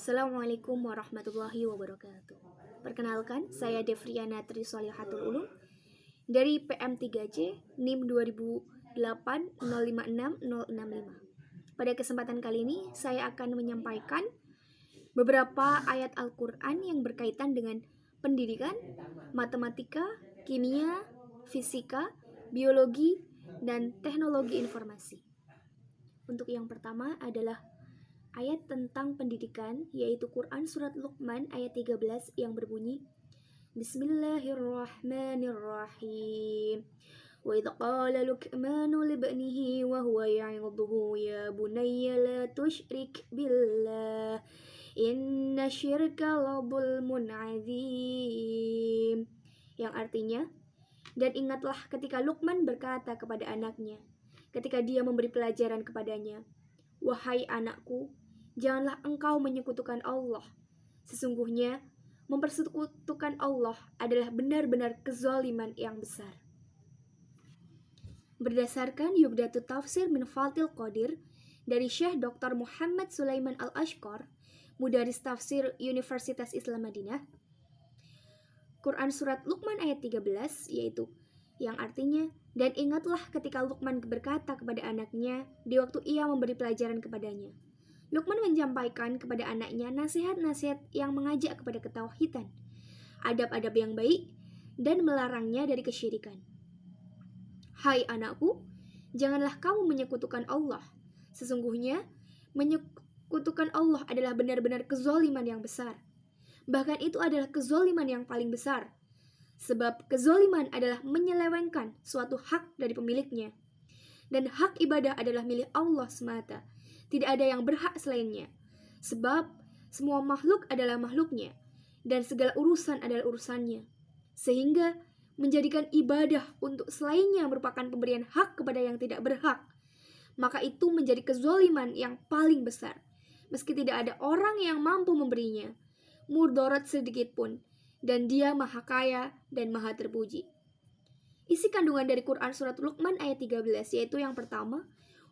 Assalamualaikum warahmatullahi wabarakatuh. Perkenalkan, saya Devriana Trisolihatul Ulum dari PM3J NIM 2008056065. Pada kesempatan kali ini, saya akan menyampaikan beberapa ayat Al-Quran yang berkaitan dengan pendidikan, matematika, kimia, fisika, biologi, dan teknologi informasi. Untuk yang pertama adalah ayat tentang pendidikan, yaitu Quran Surat Luqman ayat 13 yang berbunyi Bismillahirrahmanirrahim. Wa idh qala Luqmanu libnihi wa huwa ya'idhuhu ya bunayya la tusyrik billah inna syirka la dhulmun 'adzim. Yang artinya, dan ingatlah ketika Luqman berkata kepada anaknya ketika dia memberi pelajaran kepadanya, wahai anakku, janganlah engkau menyekutukan Allah. Sesungguhnya mempersekutukan Allah adalah benar-benar kezaliman yang besar. Berdasarkan Yubdatu Tafsir min Fathil Qadir dari Syekh Dr. Muhammad Sulaiman Al-Ashqar, Mudaris Tafsir Universitas Islam Madinah, Quran Surat Luqman ayat 13, yaitu yang artinya, dan ingatlah ketika Luqman berkata kepada anaknya di waktu ia memberi pelajaran kepadanya. Luqman menyampaikan kepada anaknya nasihat-nasihat yang mengajak kepada ketauhidan, adab-adab yang baik, dan melarangnya dari kesyirikan. Hai anakku, janganlah kamu menyekutukan Allah. Sesungguhnya, menyekutukan Allah adalah benar-benar kezaliman yang besar. Bahkan itu adalah kezaliman yang paling besar. Sebab kezaliman adalah menyelewengkan suatu hak dari pemiliknya. Dan hak ibadah adalah milik Allah semata. Tidak ada yang berhak selainnya. Sebab semua makhluk adalah makhluknya. Dan segala urusan adalah urusannya. Sehingga menjadikan ibadah untuk selainnya merupakan pemberian hak kepada yang tidak berhak. Maka itu menjadi kezaliman yang paling besar. Meski tidak ada orang yang mampu memberinya mudarat sedikit pun. Dan dia maha kaya dan maha terpuji. Isi kandungan dari Quran Surat Luqman ayat 13, yaitu yang pertama,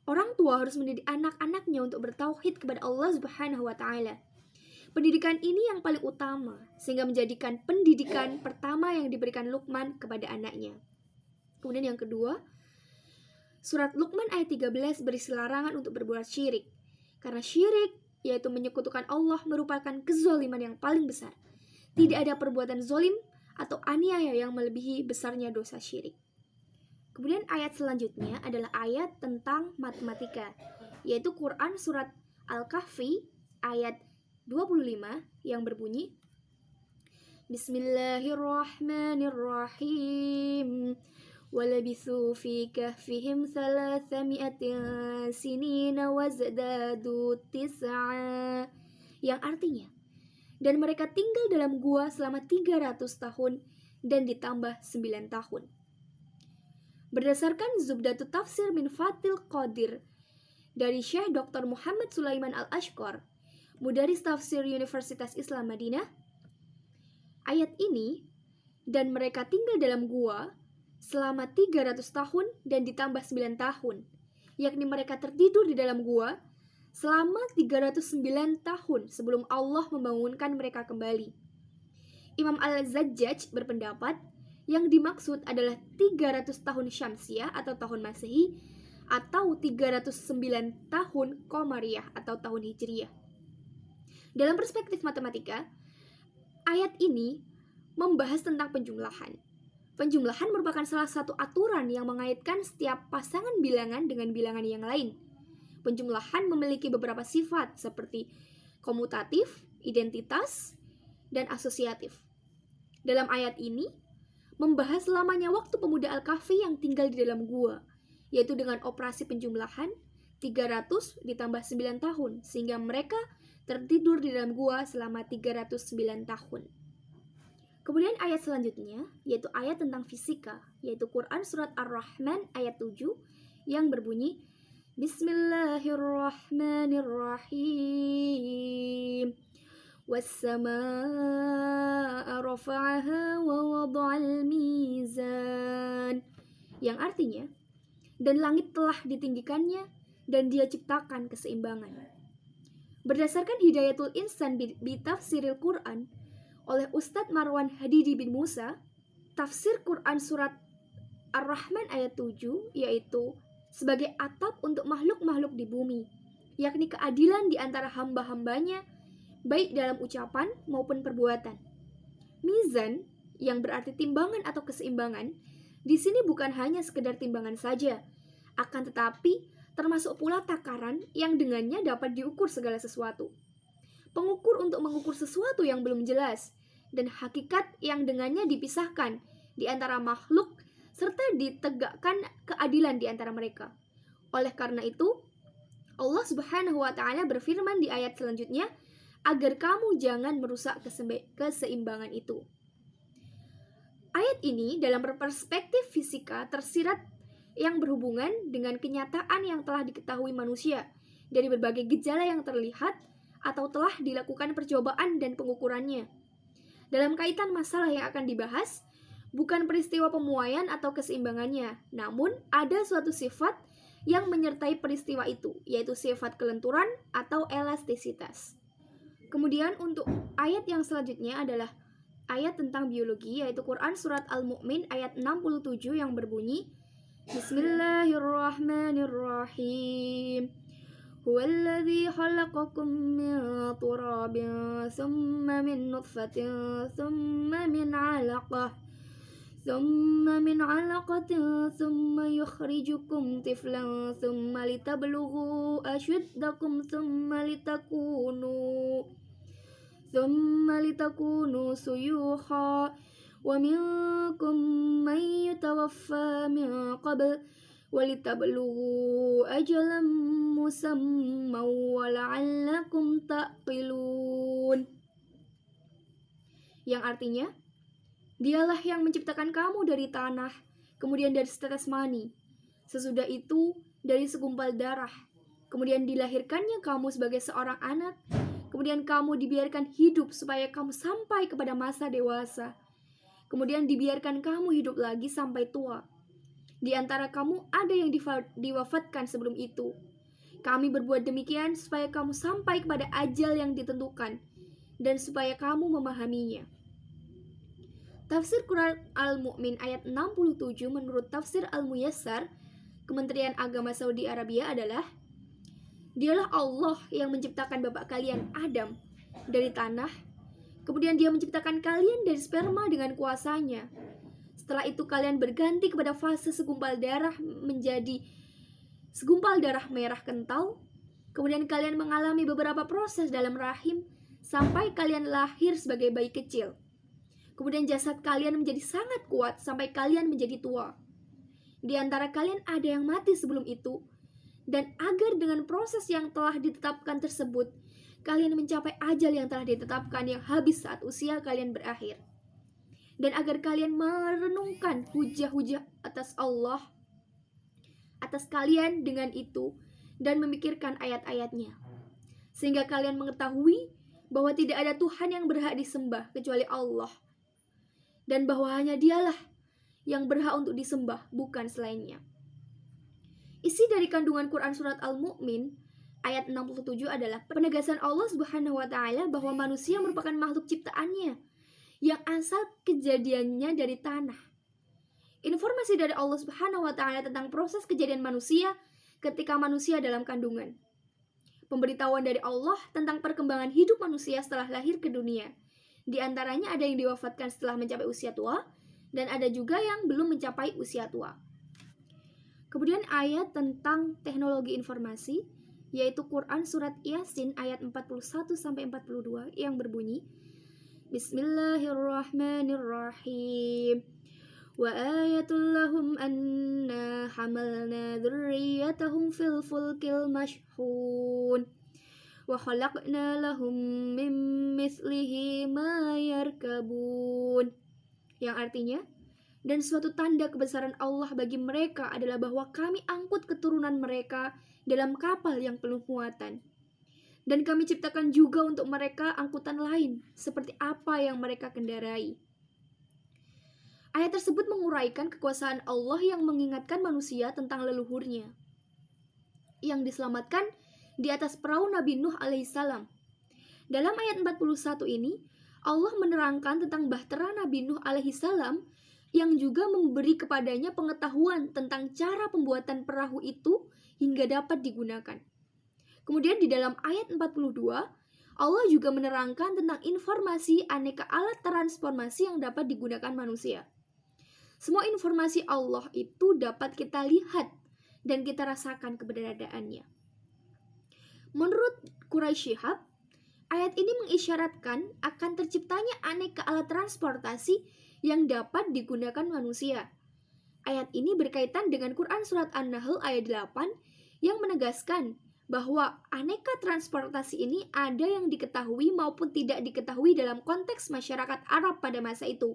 orang tua harus mendidik anak-anaknya untuk bertauhid kepada Allah Subhanahu wa Ta'ala. Pendidikan ini yang paling utama, sehingga menjadikan pendidikan pertama yang diberikan Luqman kepada anaknya. Kemudian yang kedua, Surat Luqman ayat 13 berisi larangan untuk berbuat syirik. Karena syirik, yaitu menyekutukan Allah, merupakan kezaliman yang paling besar. Tidak ada perbuatan zolim atau aniaya yang melebihi besarnya dosa syirik. Kemudian ayat selanjutnya adalah ayat tentang matematika, yaitu Quran Surat Al-Kahfi ayat 25 yang berbunyi Bismillahirrahmanirrahim. Walabithu fi kahfihim 300 sinina wazdadu tis'a, yang artinya, dan mereka tinggal dalam gua selama 300 tahun dan ditambah 9 tahun. Berdasarkan Zubdatu Tafsir min Fathil Qadir dari Syekh Dr. Muhammad Sulaiman Al-Ashqar, Mudaris Tafsir Universitas Islam Madinah, ayat ini, dan mereka tinggal dalam gua selama 300 tahun dan ditambah 9 tahun, yakni mereka tertidur di dalam gua selama 309 tahun sebelum Allah membangunkan mereka kembali. Imam Al-Zajjaj berpendapat yang dimaksud adalah 300 tahun Syamsiah atau tahun Masehi atau 309 tahun Qamariyah atau tahun Hijriyah. Dalam perspektif matematika, ayat ini membahas tentang penjumlahan. Penjumlahan merupakan salah satu aturan yang mengaitkan setiap pasangan bilangan dengan bilangan yang lain. Penjumlahan memiliki beberapa sifat seperti komutatif, identitas, dan asosiatif. Dalam ayat ini, membahas lamanya waktu pemuda Al-Kahfi yang tinggal di dalam gua, yaitu dengan operasi penjumlahan 300 ditambah 9 tahun, sehingga mereka tertidur di dalam gua selama 309 tahun. Kemudian ayat selanjutnya, yaitu ayat tentang fisika, yaitu Quran Surat Ar-Rahman ayat 7, yang berbunyi Bismillahirrahmanirrahim. Wassama'a rafa'aha wa wada'al mizan. Yang artinya, dan langit telah ditinggikannya dan dia ciptakan keseimbangan. Berdasarkan Hidayatul Insan Bitafsiril Quran oleh Ustadz Marwan Hadidi bin Musa, tafsir Quran surat Ar-Rahman ayat 7 yaitu sebagai atap untuk makhluk-makhluk di bumi, yakni keadilan di antara hamba-hambanya, baik dalam ucapan maupun perbuatan. Mizan, yang berarti timbangan atau keseimbangan, di sini bukan hanya sekedar timbangan saja, akan tetapi termasuk pula takaran yang dengannya dapat diukur segala sesuatu. Pengukur untuk mengukur sesuatu yang belum jelas, dan hakikat yang dengannya dipisahkan di antara makhluk, serta ditegakkan keadilan di antara mereka. Oleh karena itu, Allah Subhanahu wa Ta'ala berfirman di ayat selanjutnya, agar kamu jangan merusak keseimbangan itu. Ayat ini dalam perspektif fisika tersirat yang berhubungan dengan kenyataan yang telah diketahui manusia dari berbagai gejala yang terlihat atau telah dilakukan percobaan dan pengukurannya. Dalam kaitan masalah yang akan dibahas, bukan peristiwa pemuaian atau keseimbangannya, namun ada suatu sifat yang menyertai peristiwa itu, yaitu sifat kelenturan atau elastisitas. Kemudian untuk ayat yang selanjutnya adalah ayat tentang biologi, yaitu Quran surat Al-Mu'min ayat 67 yang berbunyi, Bismillahirrahmanirrahim. Huwallazi khalaqakum min turabin thumma min nutfatin thumma min 'alaqah thumma min 'alaqatin thumma yukhrijukum tiflan thumma litablughu ashuddakum thumma litakunu suyukha wa minkum man yutawaffa min qabl wa litablughu ajalan musamman wa la'allakum taqilun. Yang artinya, dialah yang menciptakan kamu dari tanah, kemudian dari setetes mani, sesudah itu dari segumpal darah, kemudian dilahirkannya kamu sebagai seorang anak, kemudian kamu dibiarkan hidup supaya kamu sampai kepada masa dewasa. Kemudian dibiarkan kamu hidup lagi sampai tua. Di antara kamu ada yang diwafatkan sebelum itu. Kami berbuat demikian supaya kamu sampai kepada ajal yang ditentukan dan supaya kamu memahaminya. Tafsir Quran Al-Mu'min ayat 67 menurut tafsir Al-Muyassar, Kementerian Agama Saudi Arabia adalah, dialah Allah yang menciptakan bapak kalian Adam dari tanah, kemudian dia menciptakan kalian dari sperma dengan kuasanya. Setelah itu kalian berganti kepada fase segumpal darah menjadi segumpal darah merah kental. Kemudian kalian mengalami beberapa proses dalam rahim sampai kalian lahir sebagai bayi kecil. Kemudian jasad kalian menjadi sangat kuat sampai kalian menjadi tua. Di antara kalian ada yang mati sebelum itu, dan agar dengan proses yang telah ditetapkan tersebut, kalian mencapai ajal yang telah ditetapkan yang habis saat usia kalian berakhir. Dan agar kalian merenungkan hujah-hujah atas Allah, atas kalian dengan itu, dan memikirkan ayat-ayatnya. Sehingga kalian mengetahui bahwa tidak ada Tuhan yang berhak disembah kecuali Allah. Dan bahwa hanya dialah yang berhak untuk disembah, bukan selainnya. Isi dari kandungan Quran surat Al-Mu'min ayat 67 adalah penegasan Allah Subhanahu wa Ta'ala bahwa manusia merupakan makhluk ciptaannya yang asal kejadiannya dari tanah. Informasi dari Allah Subhanahu wa Ta'ala tentang proses kejadian manusia ketika manusia dalam kandungan. Pemberitahuan dari Allah tentang perkembangan hidup manusia setelah lahir ke dunia. Di antaranya ada yang diwafatkan setelah mencapai usia tua, dan ada juga yang belum mencapai usia tua. Kemudian ayat tentang teknologi informasi, yaitu Quran surat Yasin ayat 41-42 yang berbunyi, Bismillahirrahmanirrahim. Wa ayatul lahum anna hamalna dzurriyyatahum fil fulkil mashhun wa khalaqna lahum min mithlihi ma yarkabun. Yang artinya, dan suatu tanda kebesaran Allah bagi mereka adalah bahwa kami angkut keturunan mereka dalam kapal yang penuh muatan. Dan kami ciptakan juga untuk mereka angkutan lain, seperti apa yang mereka kendarai. Ayat tersebut menguraikan kekuasaan Allah yang mengingatkan manusia tentang leluhurnya, yang diselamatkan di atas perahu Nabi Nuh alaihissalam. Dalam ayat 41 ini, Allah menerangkan tentang bahtera Nabi Nuh alaihissalam yang juga memberi kepadanya pengetahuan tentang cara pembuatan perahu itu hingga dapat digunakan. Kemudian di dalam ayat 42, Allah juga menerangkan tentang informasi aneka alat transformasi yang dapat digunakan manusia. Semua informasi Allah itu dapat kita lihat dan kita rasakan keberadaannya. Menurut Quraisy Shihab, ayat ini mengisyaratkan akan terciptanya aneka alat transportasi yang dapat digunakan manusia. Ayat ini berkaitan dengan Quran Surat An-Nahl ayat 8 yang menegaskan bahwa aneka transportasi ini ada yang diketahui maupun tidak diketahui dalam konteks masyarakat Arab pada masa itu.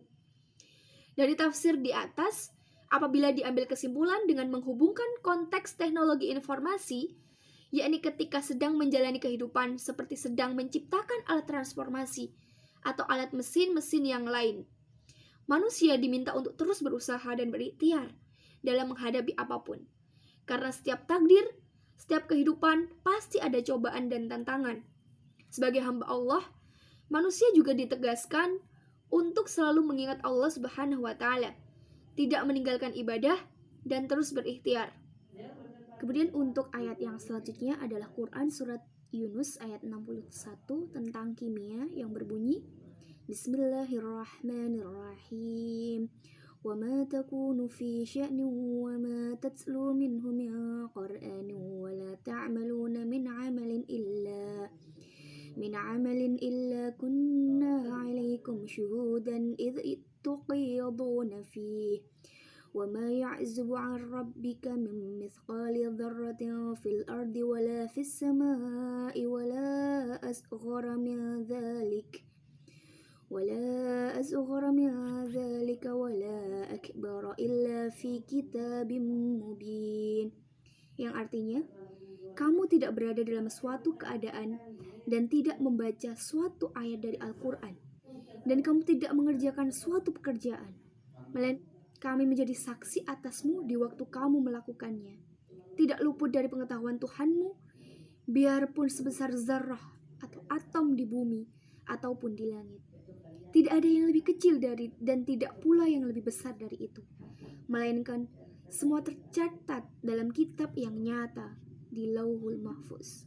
Dari tafsir di atas, apabila diambil kesimpulan dengan menghubungkan konteks teknologi informasi, yakni ketika sedang menjalani kehidupan seperti sedang menciptakan alat transformasi atau alat mesin-mesin yang lain, manusia diminta untuk terus berusaha dan berikhtiar dalam menghadapi apapun. Karena setiap takdir, setiap kehidupan pasti ada cobaan dan tantangan. Sebagai hamba Allah, manusia juga ditegaskan untuk selalu mengingat Allah Subhanahu wa Ta'ala, tidak meninggalkan ibadah dan terus berikhtiar. Kemudian untuk ayat yang selanjutnya adalah Quran Surat Yunus ayat 61 tentang kimia yang berbunyi Bismillahirrahmanirrahim. وَمَا تَكُونُ فِي شَأْنٍ وَمَا تَتْلُو مِنْهُ مِنْ قُرْآنٍ وَلَا تَعْمَلُونَ مِنْ عَمَلٍ إِلَّا كُنَّا عَلَيْكُمْ شُهُودًا إِذْ تُفِيضُونَ فِيهِ وَمَا يَعْزُبُ عَنْ رَبِّكَ مِنْ مِثْقَالِ ذَرَّةٍ فِي الْأَرْضِ وَلَا فِي السَّمَاءِ وَلَا أَصْغَرَ مِنْ ذَلِكَ وَلَا أَكْبَرَ إِلَّا فِي كِتَابٍ مُبِينٍ, yang artinya, kamu tidak berada dalam suatu keadaan dan tidak membaca suatu ayat dari Al-Quran, dan kamu tidak mengerjakan suatu pekerjaan, melainkan kami menjadi saksi atasmu di waktu kamu melakukannya. Tidak luput dari pengetahuan Tuhanmu, biarpun sebesar zarrah atau atom di bumi ataupun di langit. Tidak ada yang lebih kecil dari dan tidak pula yang lebih besar dari itu, melainkan semua tercatat dalam kitab yang nyata di Lauhul Mahfuz.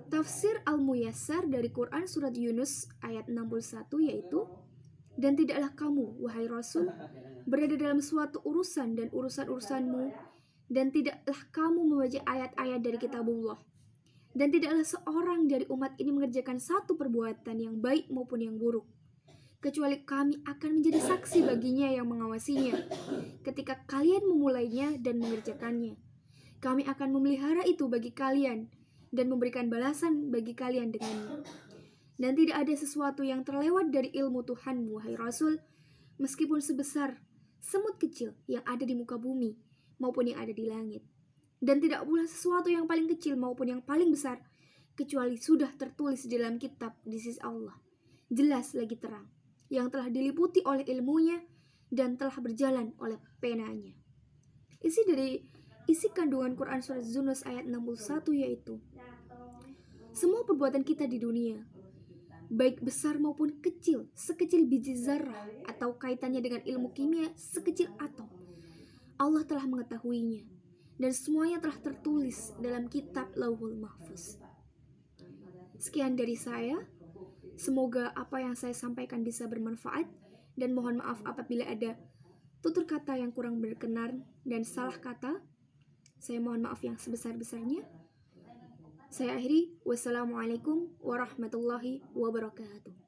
Tafsir Al-Muyassar dari Quran Surat Yunus ayat 61 yaitu, dan tidaklah kamu, wahai Rasul, berada dalam suatu urusan dan urusan-urusanmu, dan tidaklah kamu membaca ayat-ayat dari kitabullah, dan tidaklah seorang dari umat ini mengerjakan satu perbuatan yang baik maupun yang buruk, kecuali kami akan menjadi saksi baginya yang mengawasinya ketika kalian memulainya dan mengerjakannya. Kami akan memelihara itu bagi kalian dan memberikan balasan bagi kalian dengannya. Dan tidak ada sesuatu yang terlewat dari ilmu Tuhanmu, wahai Rasul, meskipun sebesar semut kecil yang ada di muka bumi maupun yang ada di langit. Dan tidak pula sesuatu yang paling kecil maupun yang paling besar, kecuali sudah tertulis di dalam kitab di sisi Allah, jelas lagi terang, yang telah diliputi oleh ilmunya dan telah berjalan oleh penanya. Isi kandungan Quran Surat Yunus ayat 61 yaitu, semua perbuatan kita di dunia, baik besar maupun kecil, sekecil biji zarrah atau kaitannya dengan ilmu kimia sekecil atom, Allah telah mengetahuinya dan semuanya telah tertulis dalam kitab Lauhul Mahfuz. Sekian dari saya. Semoga apa yang saya sampaikan bisa bermanfaat, dan mohon maaf apabila ada tutur kata yang kurang berkenan dan salah kata. Saya mohon maaf yang sebesar-besarnya. Saya akhiri. Wassalamualaikum warahmatullahi wabarakatuh.